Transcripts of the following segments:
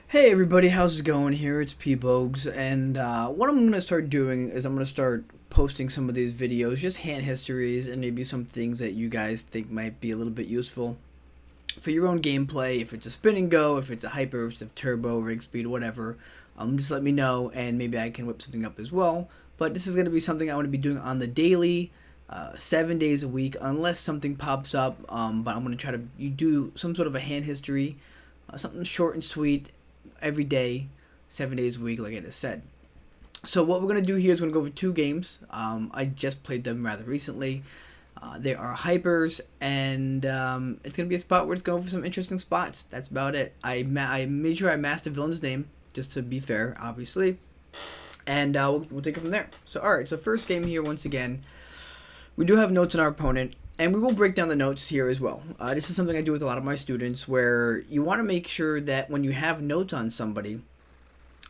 Hey everybody, how's it going here? It's Pbogz, and what I'm going to start doing is I'm going to start posting some of these videos, just hand histories, and maybe some things that you guys think might be a little bit useful for your own gameplay. If it's a spin and go, if it's a hyper, if it's a turbo, rig speed, whatever, just let me know, and maybe I can whip something up as well. But this is going to be something I want to be doing on the daily, 7 days a week, unless something pops up. But I'm going to try to you do some sort of a hand history, something short and sweet every day, 7 days a week, like I just said. So what we're going to do here is we're going to go over two games. I just played them rather recently. They are hypers, and it's going to be a spot where it's going for some interesting spots. That's about it. I made sure I masked the villain's name, just to be fair, obviously. And we'll take it from there. So, alright, so first game here, once again, we do have notes on our opponent. And we will break down the notes here as well. This is something I do with a lot of my students, where you want to make sure that when you have notes on somebody,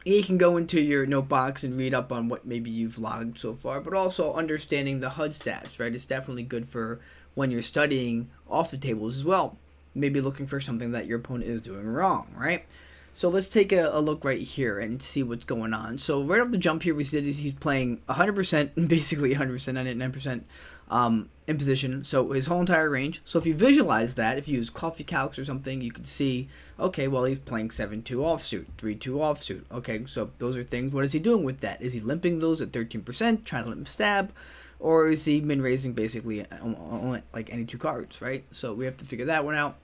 you can go into your note box and read up on what maybe you've logged so far, but also understanding the HUD stats, right? It's definitely good for when you're studying off the tables as well. Maybe looking for something that your opponent is doing wrong, right? So let's take a look right here and see what's going on. So right off the jump here, we see that he's playing 100%, basically 100%, 99%, in position. So his whole entire range. So if you visualize that, if you use coffee calcs or something, you can see, okay, well, he's playing 7-2 offsuit, 3-2 offsuit. Okay, so those are things. What is he doing with that? Is he limping those at 13%, trying to limp stab? Or is he min-raising basically only like any two cards, right? So we have to figure that one out.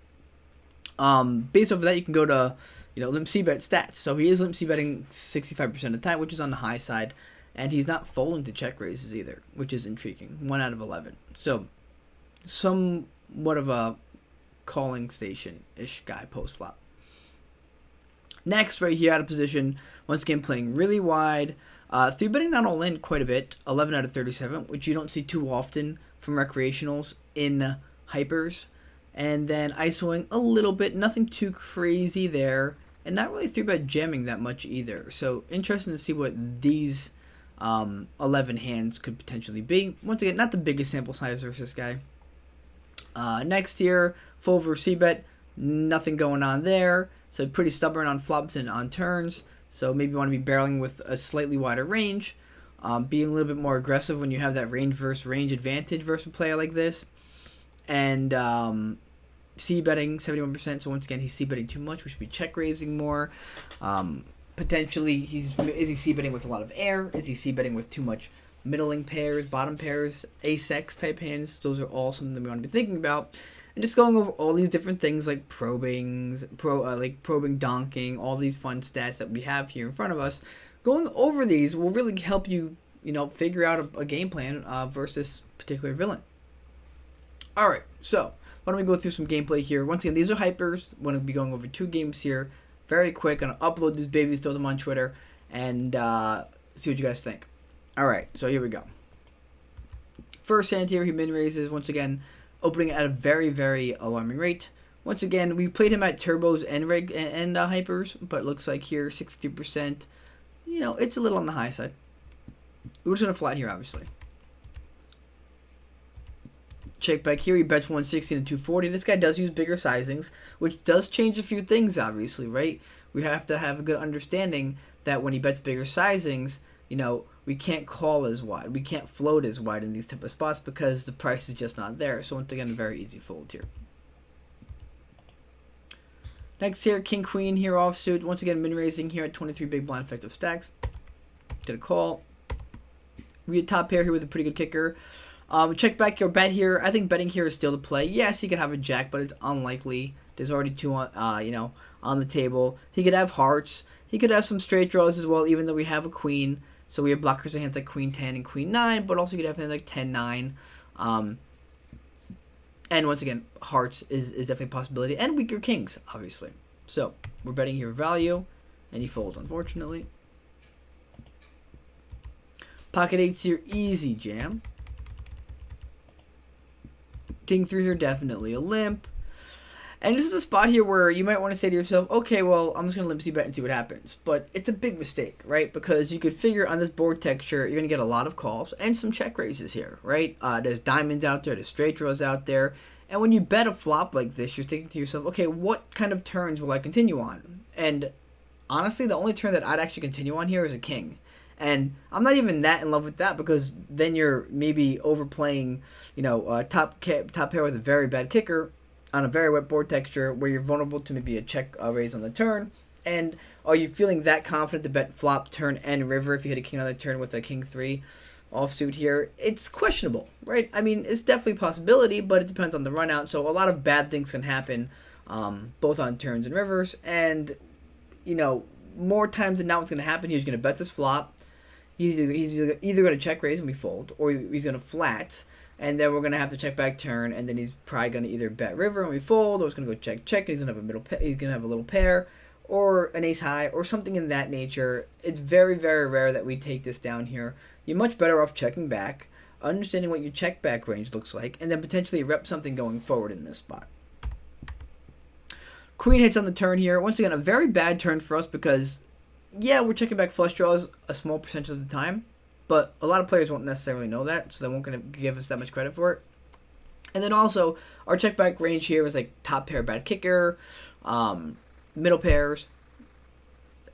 Based off of that, you can go to limp c-bet stats. So he is limp c-betting 65% of the time, which is on the high side. And he's not folding to check raises either, which is intriguing. 1 out of 11. So, somewhat of a calling station-ish guy post-flop. Next, right here out of position, once again playing really wide. 3-betting not all in quite a bit, 11 out of 37, which you don't see too often from recreationals in hypers. And then ISOing a little bit, nothing too crazy there. And not really 3-bet jamming that much either. So, interesting to see what these 11 hands could potentially be. Once again, not the biggest sample size versus this guy. Next here, full versus c-bet, nothing going on there. So pretty stubborn on flops and on turns. So maybe you want to be barreling with a slightly wider range. Being a little bit more aggressive when you have that range versus range advantage versus a player like this. And c-betting 71%. So once again, he's c-betting too much. We should be check raising more. Potentially, is he c-betting with a lot of air? Is he c-betting with too much middling pairs, bottom pairs, ace-x type hands? Those are all something that we want to be thinking about. And just going over all these different things like probing, donking, all these fun stats that we have here in front of us. Going over these will really help you, figure out a game plan versus this particular villain. Alright, so why don't we go through some gameplay here. Once again, these are hypers. I'm going to be going over 2 games here. Very quick. Gonna upload these babies, throw them on Twitter, and see what you guys think. Alright, so here we go. First hand here, he min raises. Once again, opening at a very, very alarming rate. Once again, we played him at turbos and rig and hypers, but looks like here 63%. It's a little on the high side. We're just gonna flat here, obviously. Check back here, he bets 160 and 240. This guy does use bigger sizings, which does change a few things, obviously, right? We have to have a good understanding that when he bets bigger sizings, we can't call as wide. We can't float as wide in these type of spots because the price is just not there. So once again, a very easy fold here. Next here, King Queen here offsuit. Once again, min-raising here at 23 big blind effective stacks. Did a call. We had top pair here with a pretty good kicker. Check back your bet here. I think betting here is still the play. Yes, he could have a jack, but it's unlikely. There's already 2 on, on the table. He could have hearts. He could have some straight draws as well, even though we have a queen. So we have blockers in hands like queen 10 and queen 9, but also you could have hands like 10-9. And once again, hearts is definitely a possibility, and weaker kings, obviously. So we're betting here value, and he folds, unfortunately. Pocket 8's here, easy jam. King 3 here, definitely a limp. And this is a spot here where you might want to say to yourself, okay, well, I'm just going to limp c-bet and see what happens. But it's a big mistake, right? Because you could figure on this board texture, you're going to get a lot of calls and some check raises here, right? There's diamonds out there, there's straight draws out there. And when you bet a flop like this, you're thinking to yourself, okay, what kind of turns will I continue on? And honestly, the only turn that I'd actually continue on here is a king. And I'm not even that in love with that, because then you're maybe overplaying, top pair with a very bad kicker on a very wet board texture where you're vulnerable to maybe a check raise on the turn. And are you feeling that confident to bet flop, turn, and river if you hit a king on the turn with a king 3 offsuit here? It's questionable, right? I mean, it's definitely a possibility, but it depends on the run out. So a lot of bad things can happen, both on turns and rivers. And, more times than not what's going to happen, he's going to bet this flop. He's either going to check raise and we fold, or he's going to flat, and then we're going to have to check back turn, and then he's probably going to either bet river and we fold, or he's going to go check check, and he's going to have a he's going to have a little pair, or an ace high, or something in that nature. It's very, very rare that we take this down here. You're much better off checking back, understanding what your check back range looks like, and then potentially rep something going forward in this spot. Queen hits on the turn here. Once again, a very bad turn for us because, yeah, we're checking back flush draws a small percentage of the time, but a lot of players won't necessarily know that, so they won't going to give us that much credit for it. And then also, our check back range here is like top pair bad kicker, middle pairs,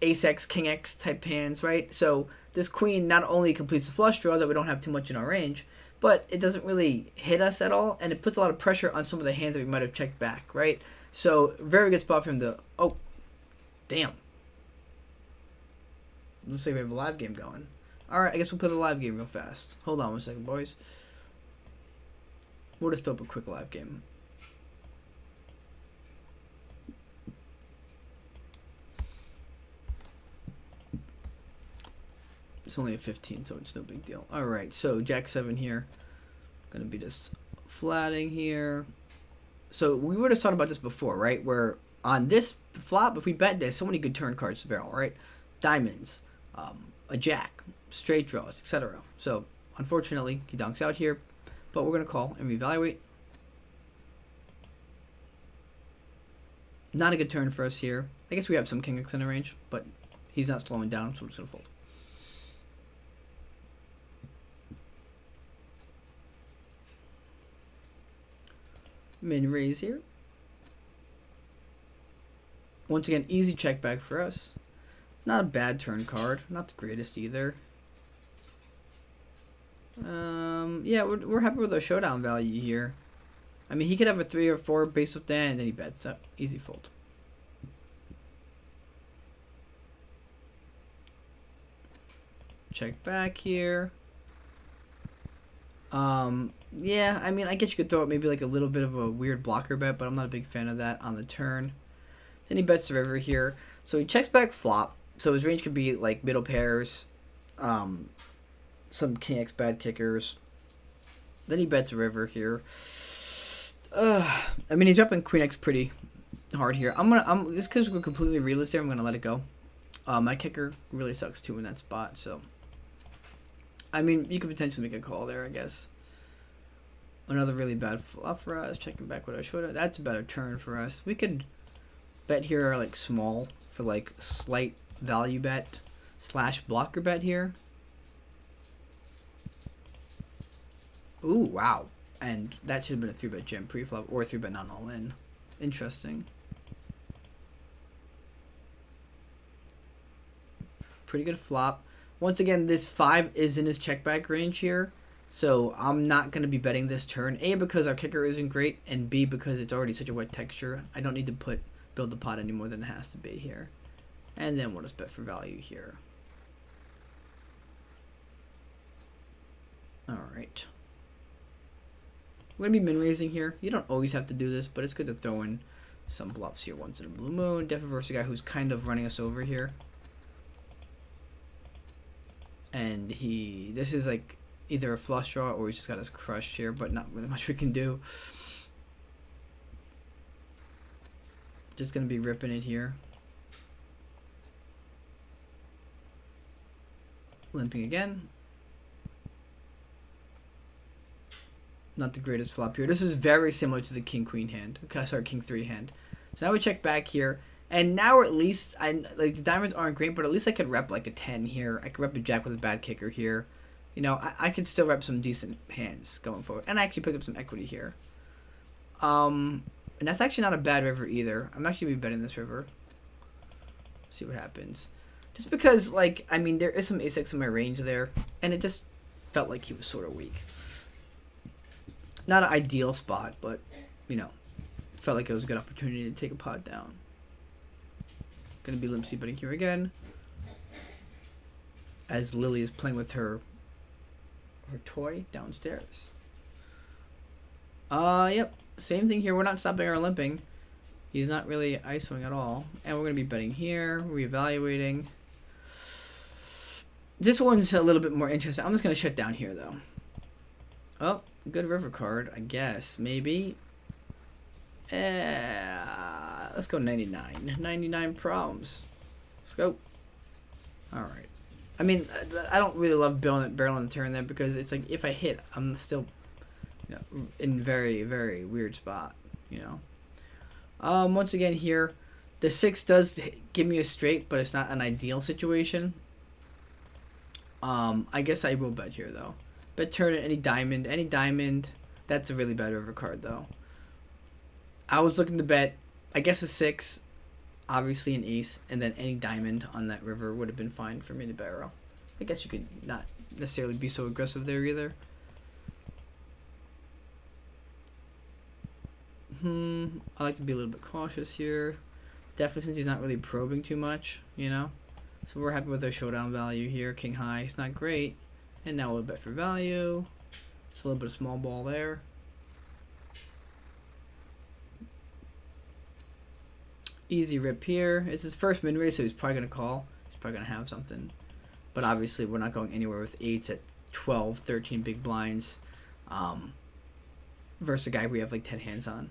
ace x, king x type hands, right? So this queen not only completes the flush draw that we don't have too much in our range, but it doesn't really hit us at all, and it puts a lot of pressure on some of the hands that we might have checked back, right? So very good spot for him to, oh, damn. Looks like we have a live game going. Alright, I guess we'll play the live game real fast. Hold on one second, boys. We'll just throw up a quick live game. It's only a 15, so it's no big deal. Alright, so Jack 7 here. Gonna be just flatting here. So we were just talking about this before, right? Where on this flop, if we bet, there's so many good turn cards to barrel, right? Diamonds, a jack, straight draws, etc. So unfortunately, he donks out here, but we're gonna call and reevaluate. Not a good turn for us here. I guess we have some king x in the range, but he's not slowing down, so I'm just gonna fold. Min raise here. Once again, easy check back for us. Not a bad turn card. Not the greatest either. Yeah, we're happy with our showdown value here. I mean, he could have a 3 or 4 based with that, and then he bets. So easy fold. Check back here. Yeah, I mean, I guess you could throw it maybe like a little bit of a weird blocker bet, but I'm not a big fan of that on the turn. Then he bets the river here. So he checks back flop. So his range could be like middle pairs, some king x bad kickers. Then he bets a river here. I mean, he's dropping queen x pretty hard here. I'm just because we're completely realistic, I'm gonna let it go. My kicker really sucks too in that spot, so I mean, you could potentially make a call there, I guess. Another really bad flop for us. Checking back what I showed. That's a better turn for us. We could bet here like small for like slight value bet / blocker bet here. Ooh, wow. And that should have been a 3-bet jam pre-flop or a 3-bet non all in. Interesting. Pretty good flop. Once again, this 5 is in his check back range here. So I'm not going to be betting this turn. A, because our kicker isn't great, and B, because it's already such a wet texture. I don't need to build the pot any more than it has to be here. And then we'll just bet for value here. Alright. We're going to be min-raising here. You don't always have to do this, but it's good to throw in some bluffs here once in a blue moon. Definitely versus a guy who's kind of running us over here. And this is like either a flush draw or he's just got us crushed here, but not really much we can do. Just going to be ripping it here. Limping again. Not the greatest flop here. This is very similar to the king-queen hand. Okay, sorry, king-3 hand. So now we check back here. And now at least, like the diamonds aren't great, but at least I could rep like a 10 here. I could rep a jack with a bad kicker here. You know, I could still rep some decent hands going forward. And I actually picked up some equity here. And that's actually not a bad river either. I'm actually going to be betting this river. See what happens. Just because, like, I mean, there is some a6 in my range there, and it just felt like he was sort of weak. Not an ideal spot, but, you know, felt like it was a good opportunity to take a pot down. Gonna be limp c-betting here again, as Lily is playing with her toy downstairs. Yep, same thing here. We're not stopping our limping. He's not really ISOing at all, and we're gonna be betting here, reevaluating. This one's a little bit more interesting. I'm just gonna shut down here though. Oh, good river card, I guess. Maybe. Let's go 99. 99 problems. Let's go. Alright. I mean, I don't really love barreling the turn there because it's like if I hit, I'm still, you know, in very, very weird spot, you know. Once again here, the 6 does give me a straight, but it's not an ideal situation. I guess I will bet here though. Bet turn at any diamond. That's a really bad river card though. I was looking to bet, I guess a 6, obviously an ace, and then any diamond on that river would have been fine for me to barrel. I guess you could not necessarily be so aggressive there either. I like to be a little bit cautious here. Definitely since he's not really probing too much, you know. So we're happy with our showdown value here. King high, it's not great. And now we'll bet for value. Just a little bit of small ball there. Easy rip here. It's his first mid raise, so he's probably going to call. He's probably going to have something. But obviously, we're not going anywhere with 8s at 12, 13 big blinds. Versus a guy we have like 10 hands on.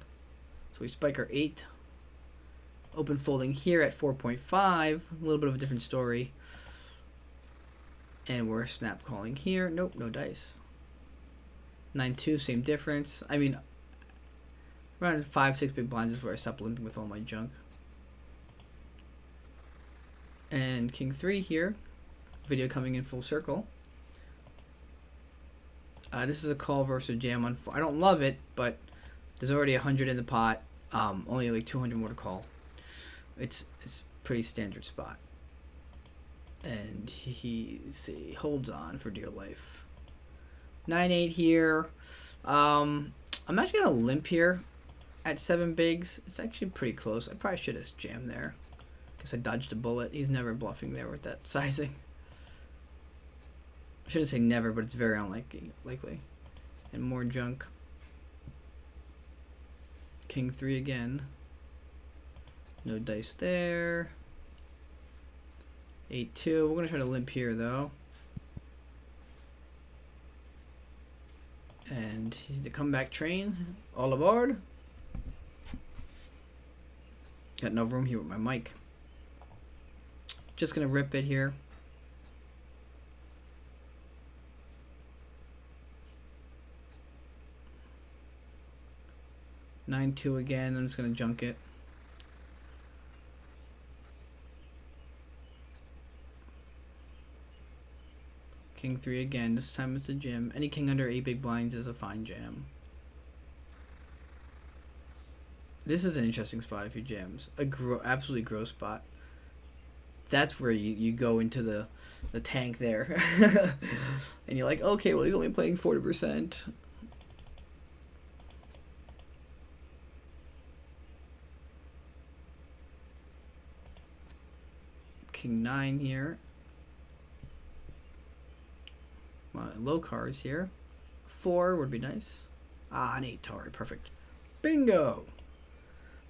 So we spike our 8. Open folding here at 4.5. A little bit of a different story. And we're snap calling here. Nope, no dice. 9-2, same difference. I mean, around 5-6 big blinds is where I stop limping with all my junk. And king 3 here. Video coming in full circle. This is a call versus a jam on 4. I don't love it, but there's already 100 in the pot. Only like 200 more to call. It's pretty standard spot. And he holds on for dear life. 9-8 here. I'm actually gonna limp here at 7 bigs. It's actually pretty close. I probably should have jammed there. Guess I dodged a bullet. He's never bluffing there with that sizing. I shouldn't say never, but it's very unlikely. And more junk. King 3 again. No dice there. 8-2. We're gonna try to limp here though. And the comeback train. All aboard. Got no room here with my mic. Just gonna rip it here. (9-2) again. I'm just gonna junk it. King 3 again. This time it's a jam. Any king under 8 big blinds is a fine jam. This is an interesting spot if you jams. Absolutely gross spot. That's where you go into the tank there. And you're like, okay, well, he's only playing 40%. King 9 here. Low cards here. 4 would be nice. An 8 Tory, perfect. Bingo.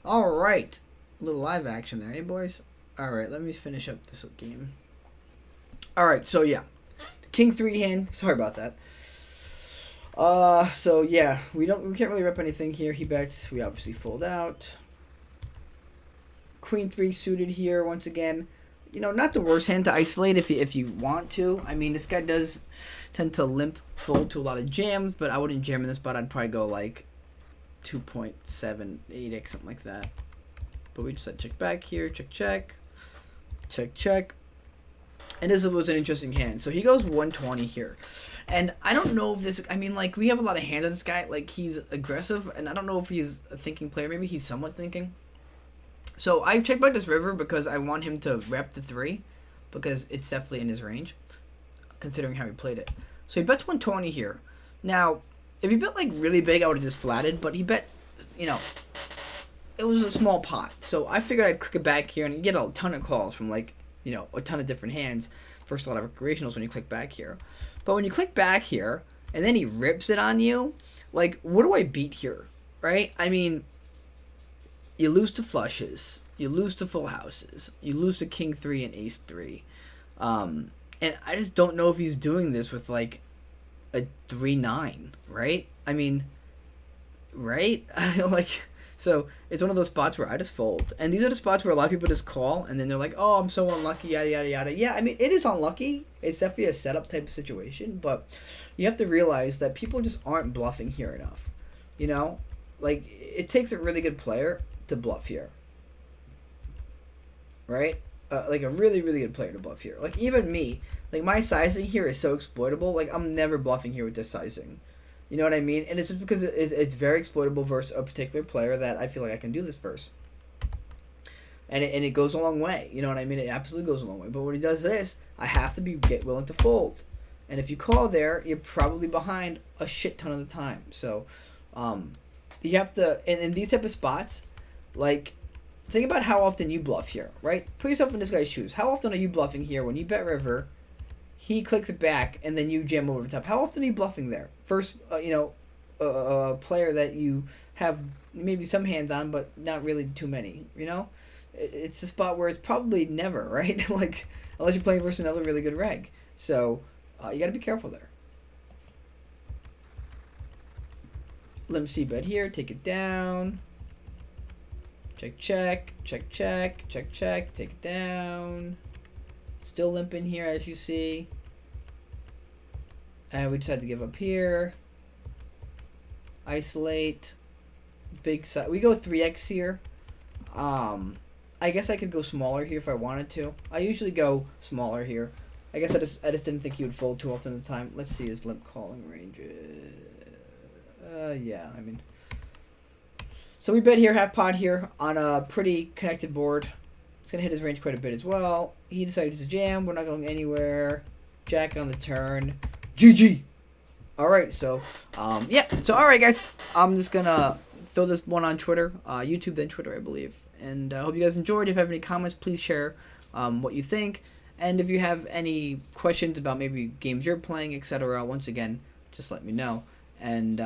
All right, a little live action there, eh, boys? All right, let me finish up this game. All right, so yeah, King 3 hand. Sorry about that. So yeah, we can't really rep anything here. He bets. We obviously fold out. Queen 3 suited here once again. You know, not the worst hand to isolate if you want to. I mean, this guy does tend to limp fold to a lot of jams, but I wouldn't jam in this spot. I'd probably go like 2.78x, something like that. But we just had check back here, check, check, check, check. And this was an interesting hand. So he goes 120 here. And I don't know if this, I mean, like, we have a lot of hands on this guy. Like, he's aggressive, and I don't know if he's a thinking player. Maybe he's somewhat thinking. So I checked back this river because I want him to rep the 3, because it's definitely in his range, considering how he played it. So he bets 120 here. Now, if he bet like really big, I would have just flatted, but he bet, you know, it was a small pot. So I figured I'd click it back here and get a ton of calls from like, you know, a ton of different hands. First, a lot of recreationals when you click back here. But when you click back here and then he rips it on you, like, what do I beat here, right? I mean, you lose to flushes, you lose to full houses, you lose to king 3 and ace 3. And I just don't know if he's doing this with like a 3-9, right? I mean, right? Like, so it's one of those spots where I just fold. And these are the spots where a lot of people just call and then they're like, oh, I'm so unlucky, yada, yada, yada. Yeah, I mean, it is unlucky. It's definitely a setup type of situation, but you have to realize that people just aren't bluffing here enough. You know? Like, it takes a really good player to bluff here. Right? Like a really, really good player to bluff here. Like, even me, like, my sizing here is so exploitable. Like, I'm never bluffing here with this sizing. You know what I mean? And it's just because it's very exploitable versus a particular player that I feel like I can do this versus. And it goes a long way. You know what I mean? It absolutely goes a long way. But when he does this, I have to get willing to fold. And if you call there, you're probably behind a shit ton of the time. So, you have to, in these type of spots, like, think about how often you bluff here, right? Put yourself in this guy's shoes. How often are you bluffing here when you bet river, he clicks it back, and then you jam over the top? How often are you bluffing there? First, a player that you have maybe some hands on, but not really too many, you know? It's a spot where it's probably never, right? Like, unless you're playing versus another really good reg. So, you got to be careful there. Let me see, bet here, take it down. Check, check, check, check, check, check, take it down. Still limping here, as you see. And we decided to give up here. Isolate. Big side. We go 3x here. I guess I could go smaller here if I wanted to. I usually go smaller here. I guess I just didn't think he would fold too often at the time. Let's see his limp calling range. Yeah, I mean. So we bet here, half pot here on a pretty connected board. It's going to hit his range quite a bit as well. He decided to jam. We're not going anywhere. Jack on the turn. GG. All right, so, yeah. So, all right, guys. I'm just going to throw this one on Twitter. YouTube, then Twitter, I believe. And I hope you guys enjoyed. If you have any comments, please share what you think. And if you have any questions about maybe games you're playing, etc., once again, just let me know. And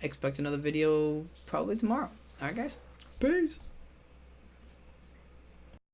expect another video probably tomorrow. All right, guys. Peace.